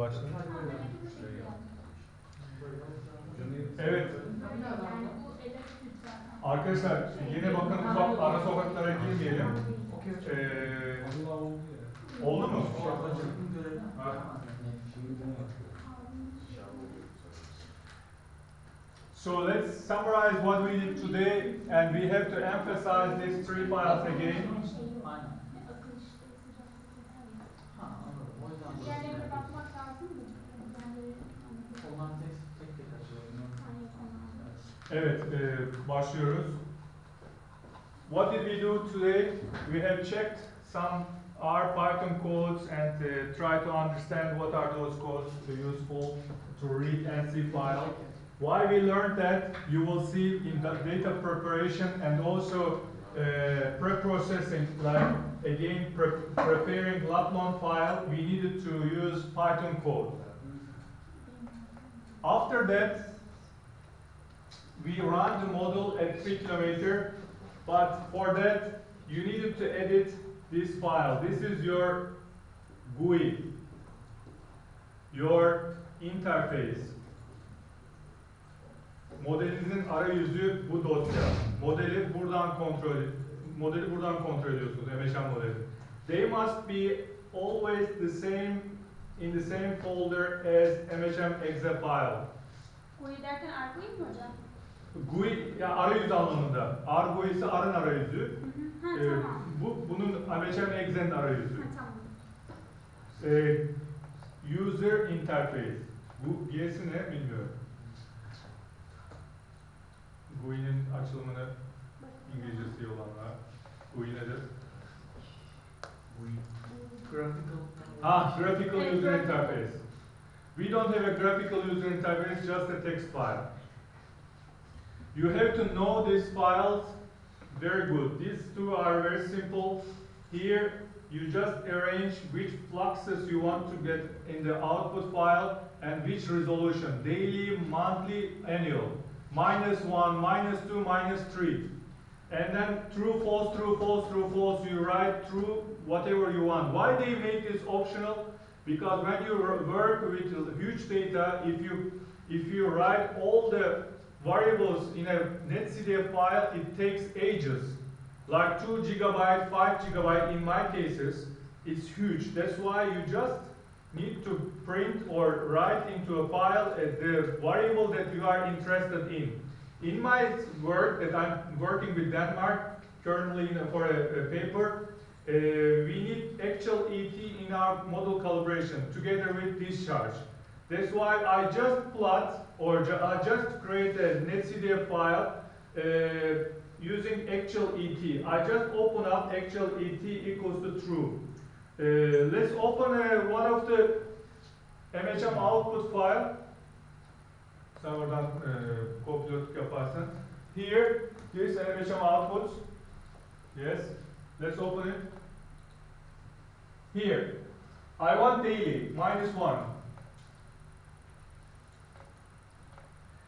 başla. Evet. Arkadaşlar yine bakın ufak ara sokaklara girmeyelim. Oldu mu? Ha. So let's summarize what we did today, and we have to emphasize these three files again. Evet, başlıyoruz. What did we do today? We have checked some R Python codes and try to understand what are those codes useful to read and see file. Why we learned that you will see in the data preparation and also pre-processing, like again preparing latlon file, we needed to use Python code. After that, we run the model at 3 km, but for that you needed to edit this file. This is your GUI, your interface. Modelinizin arayüzü bu dosya. Modeli buradan kontrol ediyorsunuz, mHM modeli. They must be always the same in the same folder as mHM exe file. GUI derken arayüz mü hocam? GUI ya arayüz anlamında. R GUI ise arın arayüzü. Tamam. Bunun mHM exe'nin arayüzü. Tamam. User interface. Bu Y'si ne bilmiyorum. GUI'nin açılımını İngilizcesi olanlar. GUI nedir? Graphical user interface. We don't have a graphical user interface, just a text file. You have to know these files very good. These two are very simple. Here, you just arrange which fluxes you want to get in the output file and which resolution, daily, monthly, annual. -1, -2, -3. And then true, false, true, false, true, false, you write true, whatever you want. Why they make this optional? Because when you work with huge data, if you write all the variables in a netcdf file, it takes ages. Like 2 GB, 5 GB in my cases, it's huge. That's why you just need to print or write into a file the variable that you are interested in. In my work that I'm working with Denmark, currently for a paper, we need actual ET in our model calibration together with discharge. That's why I just plot or I just create a netcdf file using actual ET. I just open up actual ET equals to true. Let's open one of the mHM output file. Sen oradan kopyalılık yaparsın. Here, this mHM output. Yes, let's open it. Here, I want daily, -1.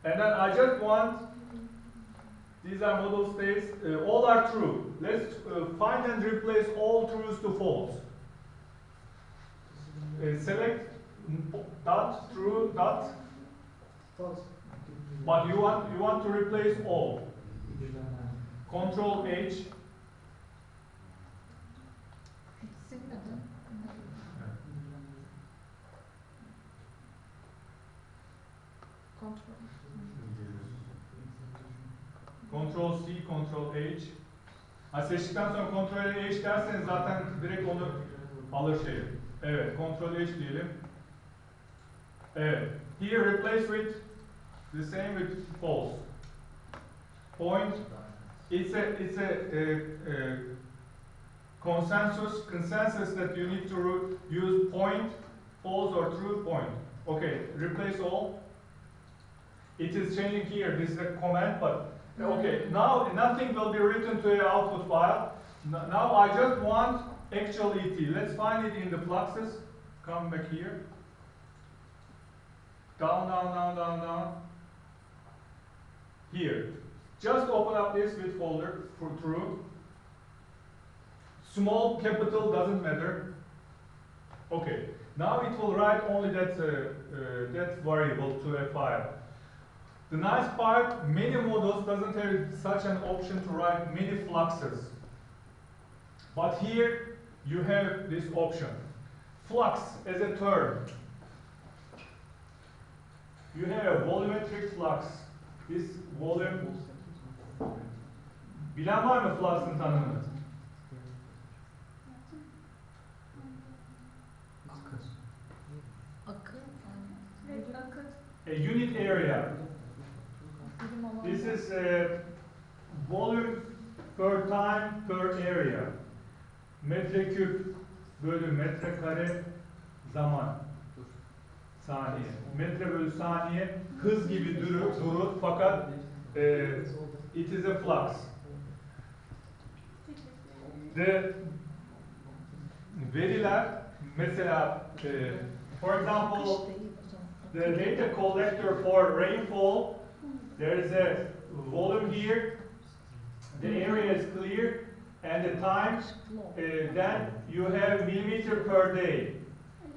And then I just want, these are model states, all are true. Let's find and replace all trues to false. Select dot, true, dot. False. But you want to replace all. Control H. Control C, Control H. Seçtikten sonra Control H derseniz zaten direkt onu alır şeyi. Evet, Control H diyelim. Evet. Here replace with the same with false. Point. It's a consensus that you need to use point, false or true point. Okay, replace all. It is changing here. This is a command, but okay. Now nothing will be written to the output file. Now I just want actual ET. Let's find it in the fluxes. Come back here. Down, down, down, down, down. Here. Just open up this with folder for true. Small, capital, doesn't matter. Okay. Now it will write only that variable to a file. The nice part, many models doesn't have such an option to write many fluxes. But here you have this option. Flux as a term. You have a volumetric flux. This volume. Bilen var mı flux'ın tanımını? Evet, akıt. A unit area. This is volume per time per area. Metreküp bölü metrekare zaman. Saniye. Metre bölü saniye hız gibi durur fakat it is a flux. The veriler mesela for example the data collector for rainfall, there is a volume here, the area is clear, and the time, then you have millimeter per day.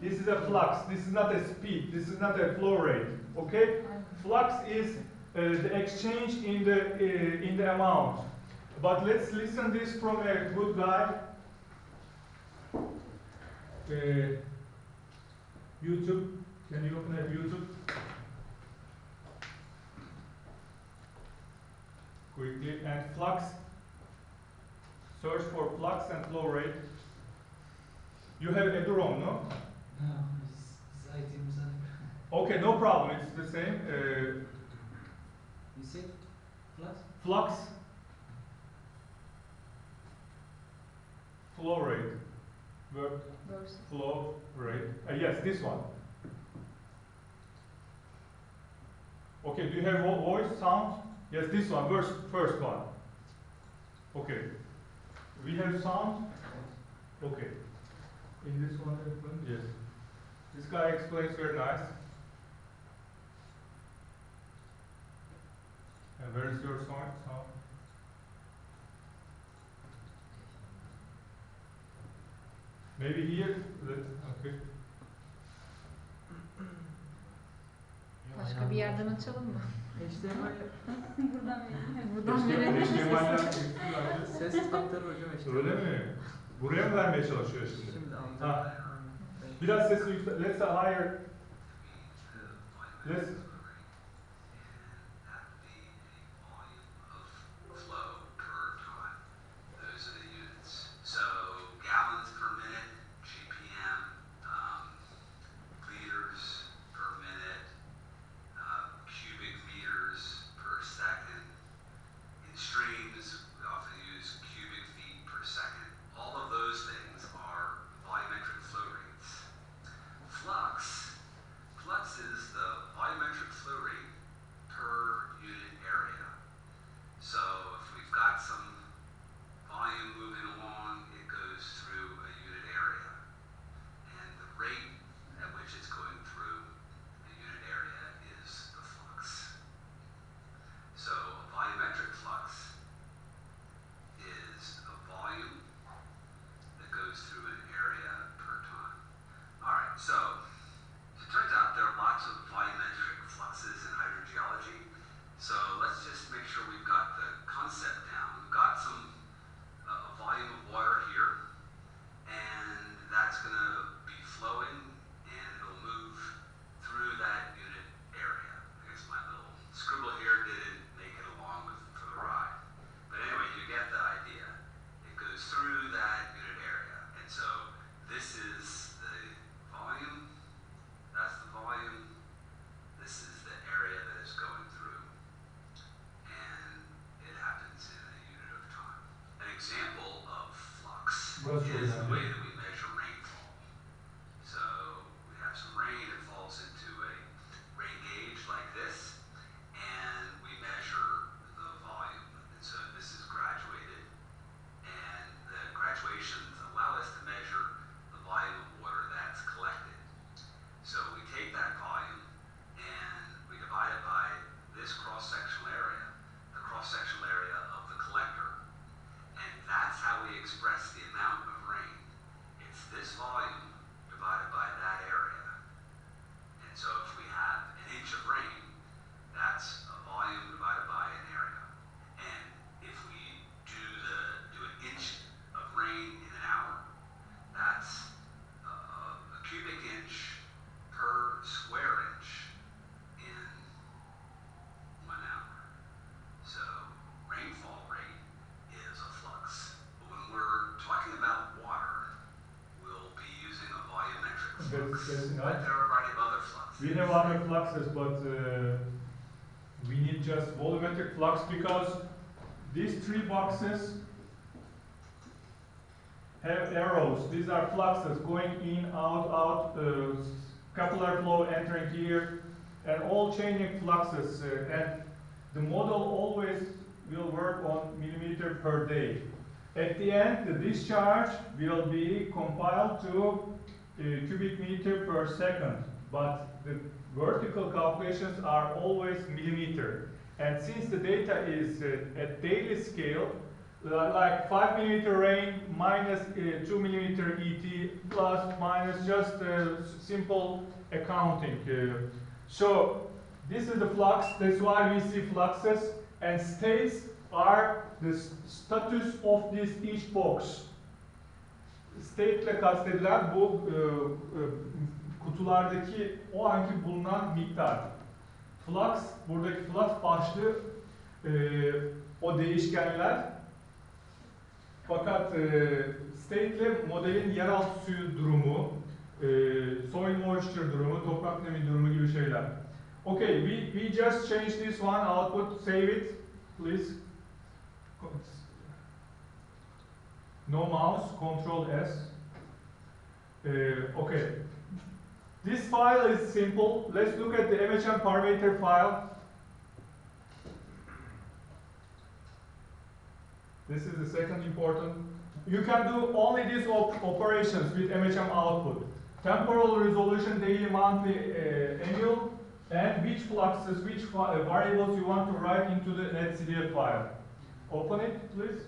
This is a flux, this is not a speed, this is not a flow rate, okay? Flux is the exchange in the amount. But let's listen this from a good guy. YouTube, can you open up YouTube? Quickly, and flux, search for flux and flow rate. You have Edurom, no? No, it's items. Okay, no problem, it's the same. You say flux? Flux, flow rate, work, flow rate. Yes, this one. Okay, do you have voice, sound? Yes, this one, first one. Okay. We have sound? Okay. In this one, yes. This guy explains very nice. And where is your sound? Maybe here? Okay. Başka bir yerden açalım mı? Buradan verelim. Buradan verelim. Ses aktarı hocam işte. Öyle mi? Buraya mı vermeye çalışıyor şimdi? Şimdi anladım. Ha. Biraz sesini yükselt. Let's higher. Let's. happens in thought they were writing other fluxes. We have other fluxes, but we need just volumetric flux because these three boxes have arrows. These are fluxes going in, out, capillary flow entering here, and all changing fluxes. And the model always will work on millimeter per day. At the end, the discharge will be compiled to cubic meter per second, but the vertical calculations are always millimeter. And since the data is at daily scale, like 5 millimeter rain minus 2 millimeter ET plus minus just simple accounting. So this is the flux, that's why we see fluxes, and states are the status of this each box. State ile kastedilen bu kutulardaki o anki bulunan miktar. Flux, buradaki flux başlığı o değişkenler. Fakat state ile modelin yeraltı suyu durumu, soil moisture durumu, toprak nemi durumu gibi şeyler. Okay, we just changed this one output, save it, please. No mouse, Control S. Okay. This file is simple. Let's look at the mHM parameter file. This is the second important. You can do only these operations with mHM output. Temporal resolution, daily, monthly, annual, and which fluxes, which variables you want to write into the netcdf file. Open it, please.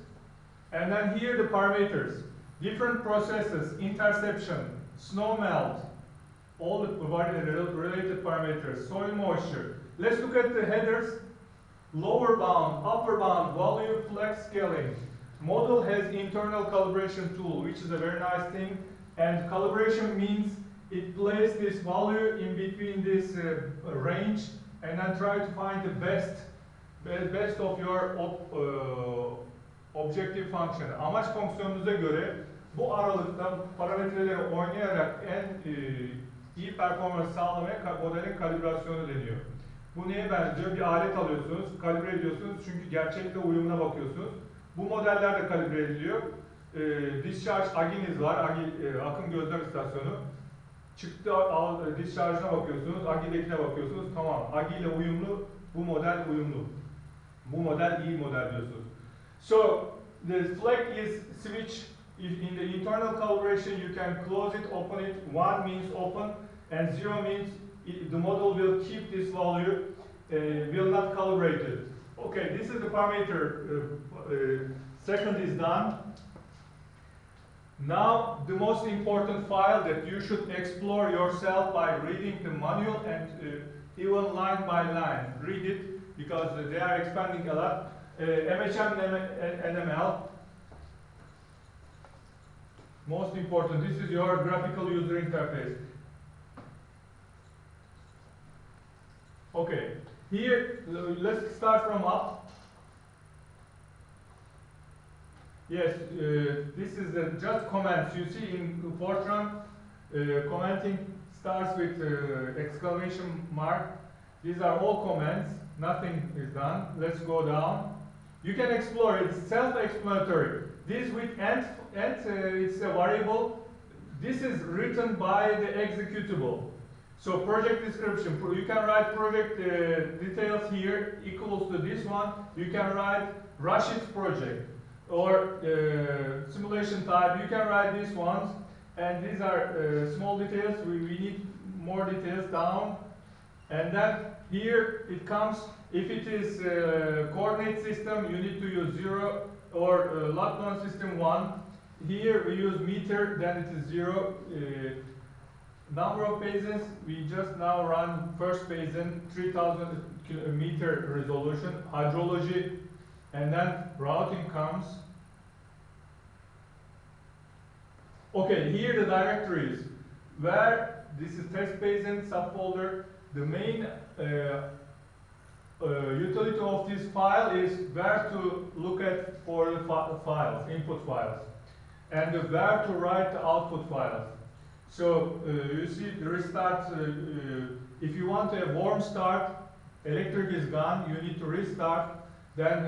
And then here the parameters. Different processes, interception, snow melt, all the related parameters, soil moisture. Let's look at the headers. Lower bound, upper bound, value, flex scaling. Model has internal calibration tool, which is a very nice thing. And calibration means it places this value in between this range and then try to find the best of your objective function. Amaç fonksiyonunuza göre bu aralıkta parametreleri oynayarak en iyi performans sağlamaya modelin kalibrasyonu deniyor. Bu neye benziyor? Bir alet alıyorsunuz, kalibre ediyorsunuz çünkü gerçekle uyumuna bakıyorsunuz. Bu modeller de kalibre ediliyor. Discharge aginiz var, akım gözlem istasyonu. Çıktı discharge'ına bakıyorsunuz, agidekine bakıyorsunuz. Tamam, agi ile uyumlu, bu model uyumlu. Bu model iyi model diyorsunuz. So the flag is switch. If in the internal calibration you can close it, open it. 1 means open, and 0 means the model will keep this value, will not calibrate it. Okay, this is the parameter. Second is done. Now the most important file that you should explore yourself by reading the manual and even line by line. Read it because they are expanding a lot. mHM NML. Most important, this is your graphical user interface. Okay, here let's start from up. Yes, this is just comments. You see in Fortran, commenting starts with exclamation mark. These are all comments. Nothing is done. Let's go down. You can explore. It's self-explanatory. This with end it's a variable. This is written by the executable. So project description. You can write project details here equals to this one. You can write Rashid's project or simulation type. You can write these ones, and these are small details. We need more details down, and then here it comes. If it is coordinate system, you need to use 0 or latlon system 1. Here we use meter, then it is 0. Number of basins, we just now run first basin, 3000 meter resolution, hydrology, and then routing comes. Okay, here the directories, where this is test basin, subfolder. The main utility of this file is where to look at for the files, input files, and where to write the output files. So you see the restart, if you want a warm start, electric is gone, you need to restart, then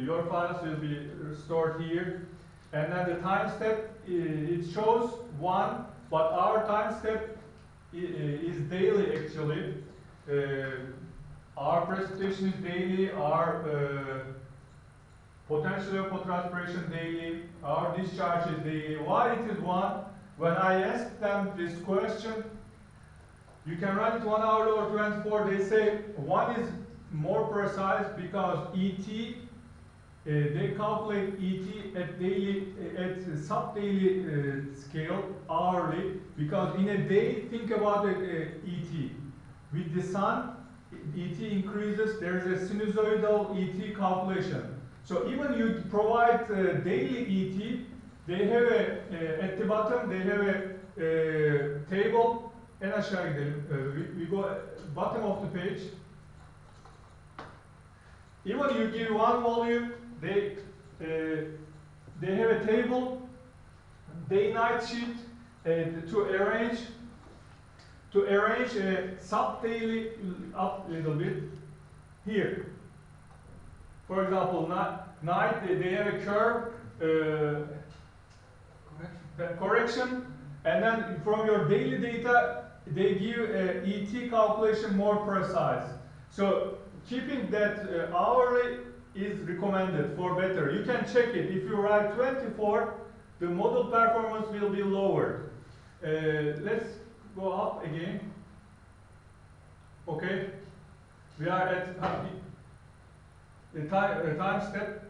your files will be stored here. And then the time step, it shows 1, but our time step is daily actually. Our precipitation is daily, our potential evapotranspiration daily, our discharge is daily. Why it is 1? When I asked them this question, you can run it 1 hour or 24, they say 1 is more precise because ET, they calculate ET at daily, at sub-daily scale, hourly, because in a day, think about it, ET. With the sun, ET increases, there is a sinusoidal ET calculation. So even you provide daily ET, they have at the bottom, they have a table. En aşağı gidelim. We go bottom of the page. Even you give 1 volume, they have a table, day-night sheet to arrange a sub-daily up a little bit here. For example, night they have a curve correction, and then from your daily data they give a ET calculation more precise. So keeping that hourly is recommended for better. You can check it. If you write 24, the model performance will be lower. Let's go up again. Okay, we are at the time step.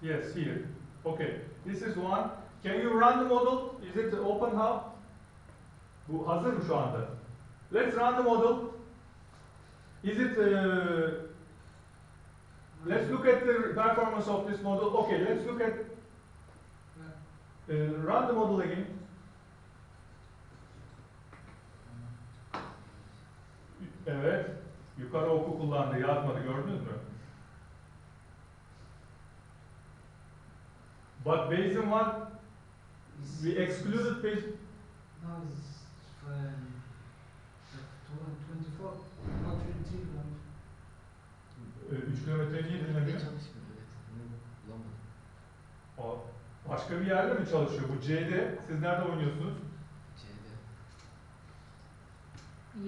Yes, here. Okay, this is 1. Can you run the model? Is it open hub? Bu hazır mı şu anda? Let's run the model. Is it? Let's look at the performance of this model. Okay, let's look at. Run the model again. Evet. Yukarı oku kullandı, yazmadı, gördünüz mü? But Bayesian one, we excluded Bayesian. Now it's 24, not 23 3 kilometre niye dinlemiyor? Çalışmıyor, evet. Bunu bulamadım. O başka bir yerde mi çalışıyor? Bu C'de. Siz nerede oynuyorsunuz? C'de.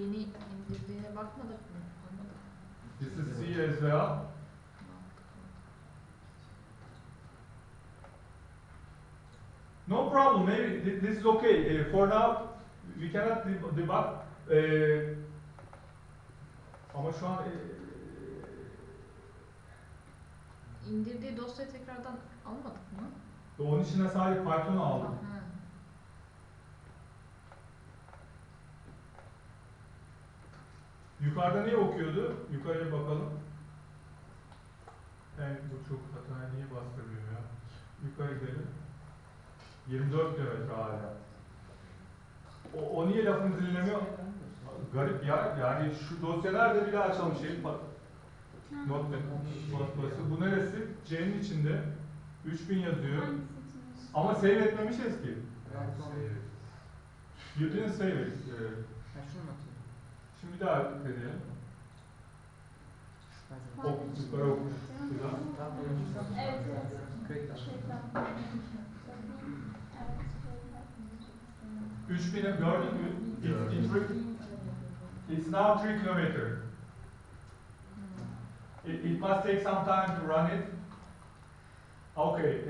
Yeni indirdiğine bakmadık mı? Anladık. This is C as well. No problem, maybe this is okay. For now, we cannot debug. Ama şu an İndirdiği dosyayı tekrardan almadık mı? onun içine sahip Python'u aldım. Ha. Yukarıda ne okuyordu? Yukarıya bakalım. Yani bu çok hataya niye bastırıyor ya? Yukarı gidelim. 24 kilometre hala. O niye lafını dinlemiyor? Garip ya. Yani şu dosya nerede bir daha açalım şeyin. Not dosyası. Bu neresi? C'nin içinde. 3000 yazıyor. Ama save etmemişiz ki. You didn't save it. Ha şunu mu atayım? Şimdi bir daha deneyelim. Ok, yukarı okumuş. Bir daha. Tamam, Evet. Kayıt al. 3000'i gördün mü? It's now 3 kilometer. It must take some time to run it. Okay.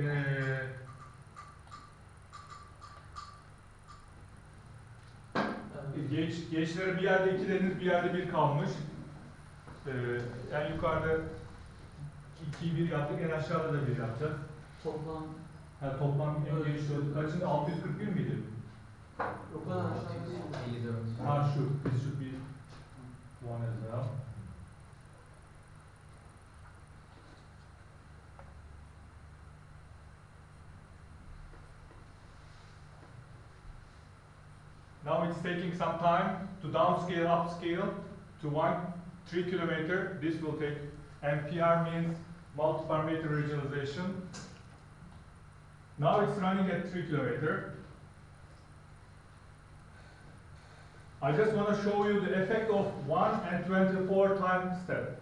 Geçlere bir yerde 2 deniz, bir yerde 1 kalmış. En yukarıda 2'yi 1 yaptık, en aşağıda da 1 yapacağız. Toplam Toplam en geniş kaçın? 641 miydi? yok lan aşağıda değil. 54. Ha şu, this should be one as well. Now it's taking some time to downscale, upscale to 3 kilometer. This will take, MPR means multi-parameter regionalization. Now it's running at 3 kilometer. I just want to show you the effect of 1 and 24 time step.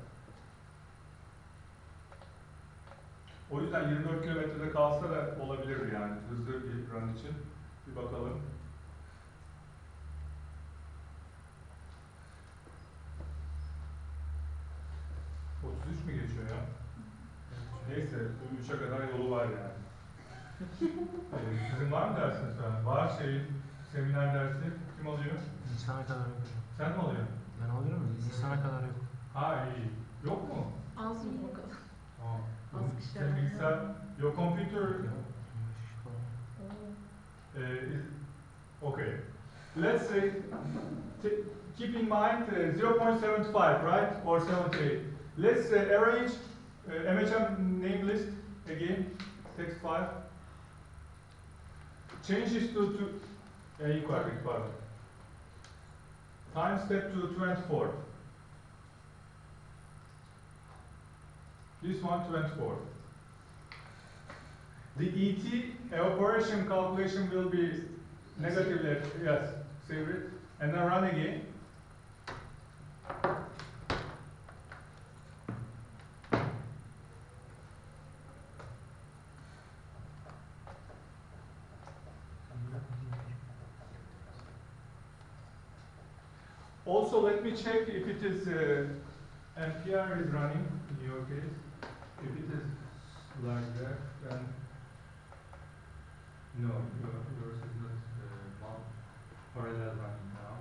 O yüzden 24 kilometrede kalsa da olabilir yani hızlı bir run için. Bir bakalım. ...33 mi geçiyor ya? Neyse, 3'e kadar yolu var yani. Sizin var mı dersiniz falan? Var seminer dersi. Kim alıyor? Nisan'a kadar yok hocam. Sen mi alıyorsun? Ben alıyorum da Nisan'a kadar yok. Ha iyi. Yok mu? Az mı bakalım? Tamam. Az kişi Senin bilgisayar, your computer Yok. 25 kişi falan. is okay. Let's say, keep in mind 0.75, right? Or 78. Let's arrange mHM name list again, text 5. Change this to equal. Time step to 24. This one 24. The ET evaporation calculation will be negatively, yes, save it, and then run again. Also, let me check if it is NPR is running in your case. If it is like that, then no, yours is not parallel running now.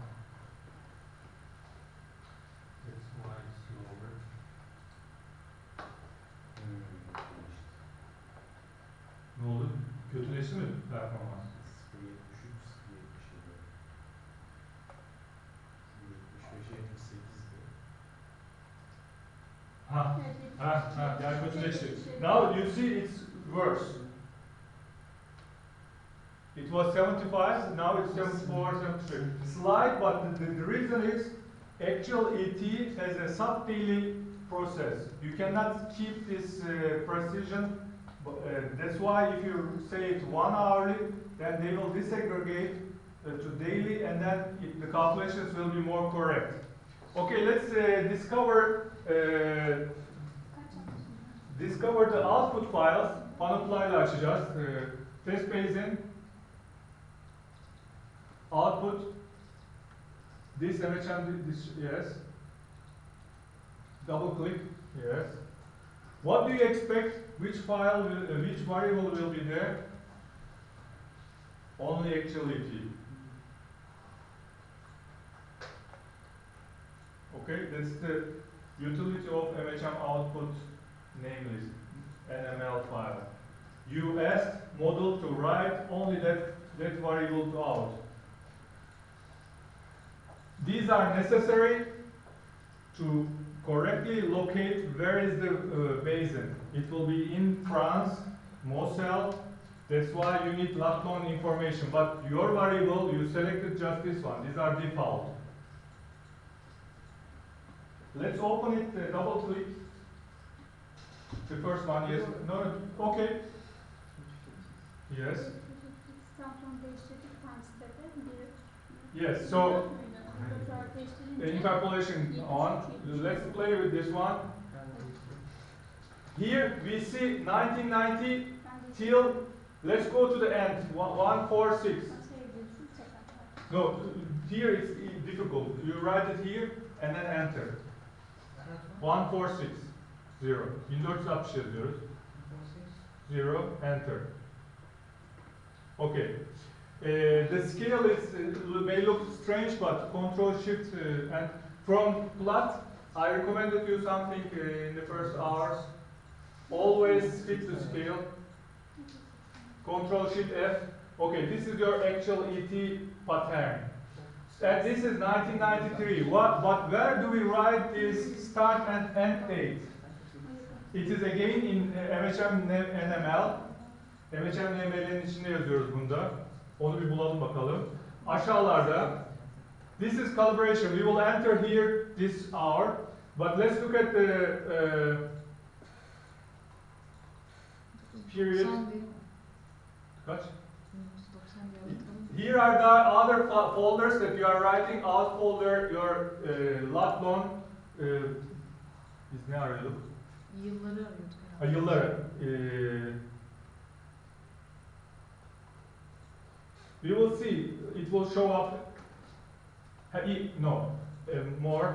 That's why it's slower. Ne oldu? Kötüleşti mi performans? 0.73, 75'e 78'di. Yani kötüleşti. Now you see it's worse. It was 75, now it's 74, 73. Slight, but the reason is actual ET has a sub-daily process. You cannot keep this precision. That's why if you say it 1 hourly, then they will disaggregate to daily, and then the calculations will be more correct. Okay, let's discover the output files. Panoply'la açacağız. Test basin, output, this mHM, this, yes. Double click, yes. What do you expect? Which file will, which variable will be there? Only actual ET. Okay, that's the utility of mHM output name list, NML file. You asked model to write only that variable to out. These are necessary to correctly locate where is the basin. It will be in France, Moselle. That's why you need latlon information. But your variable, you selected just this one. These are default. Let's open it, double click. The first one, yes. No, okay. Yes. Yes, so the interpolation on. Let's play with this one. Here we see 1990 till, let's go to the end, 146. No, here it's difficult. You write it here and then enter. 146, 0. 1460 yazıyoruz. 0, enter. Okay. The scale is may look strange, but Control Shift and from plot, I recommended you something in the first hours. Always fit the scale. Control Shift F. Okay, this is your actual ET pattern. And this is 1993. But where do we write this start and end date? It is again in mHM NML. mHM NML'in içinde yazıyoruz bunda. Onu bir bulalım bakalım. Aşağılarda. This is calibration. We will enter here this hour. But let's look at the period. 90 Kaç? 90 diye bakalım. here are the other folders that you are writing. Out folder, your latlon, biz ne arıyorduk? Yılları arıyorduk. Ha, yılları. We will see. It will show up. No, more.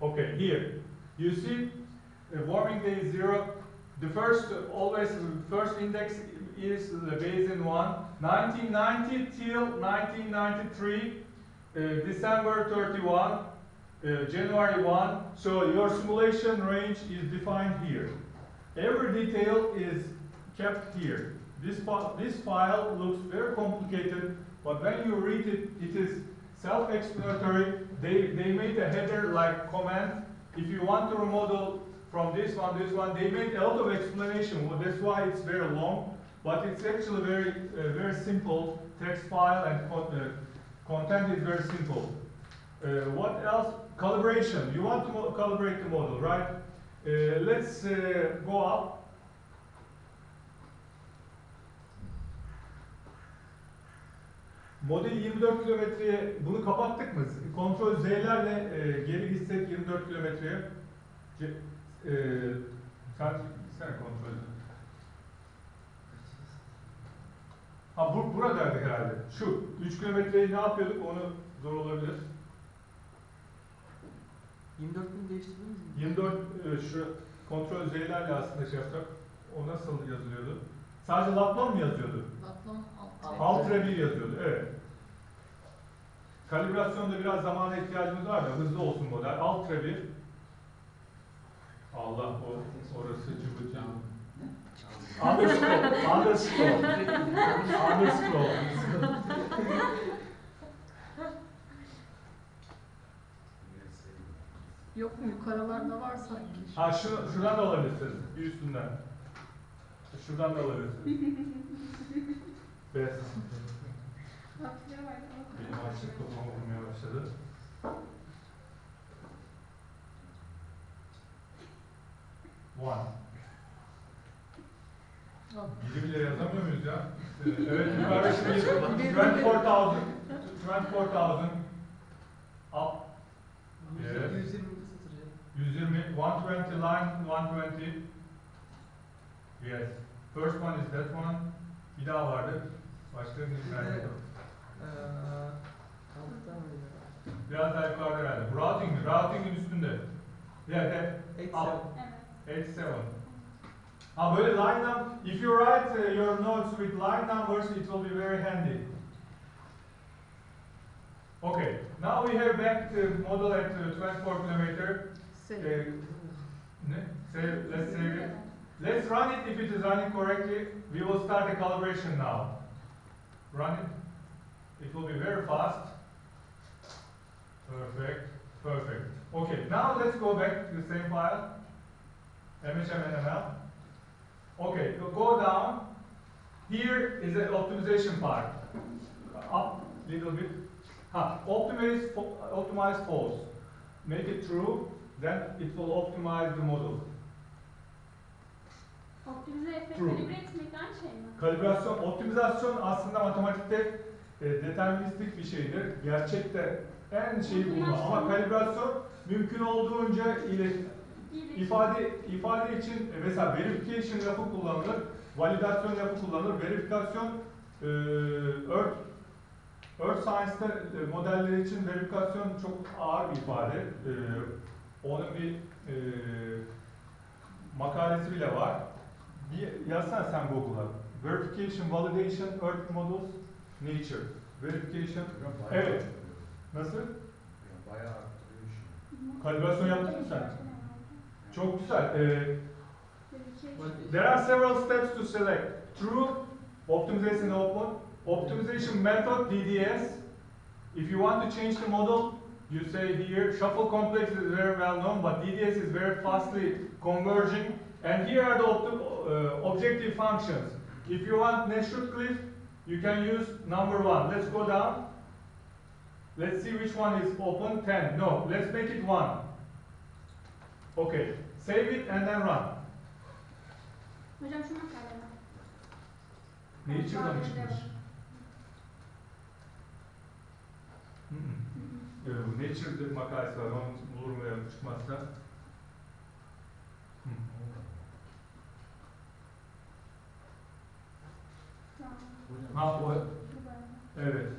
Okay, here. You see, warming day is 0. The first, always first index is the base in 1. 1990 till 1993, December 31, January 1. So your simulation range is defined here. Every detail is kept here. This file looks very complicated, but when you read it, it is self-explanatory. They made a header like comment. If you want to remodel from this one, they made a lot of explanation. Well, that's why it's very long, but it's actually very simple text file, and content is very simple. What else? Calibration. You want to calibrate the model, right? Let's go up. Model 24 kilometreye, bunu kapattık mı? Kontrol Z'lerle geri gitsek 24 kilometreye. Sen kontrol. Ha buradaydık herhalde. Şu 3 kilometreyi ne yapıyorduk? Onu zor olabilir. 24.000 değiştirdiniz mi? 24 şu kontrol Z'lerle aslında şey yapacak. O nasıl yazılıyordu? Sadece latlon mu yazıyordu? Latlon Alt 1 yazıyordu, evet. Kalibrasyonda biraz zamana ihtiyacımız var da hızlı olsun model. Alt 1. Allah, orası cıbıcı. Underscore. Yok mu? Yukarılarda var sanki. Ha şuradan da alabilirsiniz, bir üstünden. Şuradan da alabilirsiniz. Best. Benim açlık kafam okumaya başladı. One. Biri bile yazamıyor muyuz ya? Evet, yukarıda şimdi 24,000. 24,000. Up. Yes. 120. 120 line, 120. Yes. First one is that one. Bir daha vardı. Başka bir tane yok. Biraz daha yukarıda herhalde. Routing mi? Routing'in üstünde. Yeah, that. Up. 87. Ha böyle line number. If you write your notes with line numbers, it will be very handy. Okay. Now we have back the model at 24 kilometer. Let's save it. Let's run it. If it is running correctly, we will start the calibration now. Run it. It will be very fast. Perfect. Perfect. Okay, now let's go back to the same file. mHM NML. Okay, go down. Here is the optimization part. Up a little bit. Optimize false. Make it true, then it will optimize the model. Optimize etmek, True. kalibre etmek aynı şey mi? Kalibrasyon, optimizasyon aslında matematikte deterministik bir şeydir. Gerçekte en şeyi bulma. Ama kalibrasyon mümkün olduğunca ifade için mesela verification lafı kullanılır, validasyon lafı kullanılır. Verifikasyon Earth Science'da modeller için verifikasyon çok ağır bir ifade. Onun bir makalesi bile var. Bir yazsana sen Google'a. Verification, validation, Earth models, nature. Verification. Evet. Nasıl? Bayağı arttırıyor işi. Kalibrasyon yaptın mı sen? Çok güzel. There are several steps to select. True, optimization open, optimization method, DDS. If you want to change the model, you say here, shuffle complex is very well known, but DDS is very fastly converging. And here are the objective functions. If you want natural cliff, you can use number 1. Let's go down. Let's see which one is open. 10. No, let's make it 1. Okay, save it and then run. Hocam şu makalede. Nature'da mı çıkmış? Nature'da makalesi var, onu bulurum veya çıkmazsa. Tamam. Ha o, Bu bayağı. evet.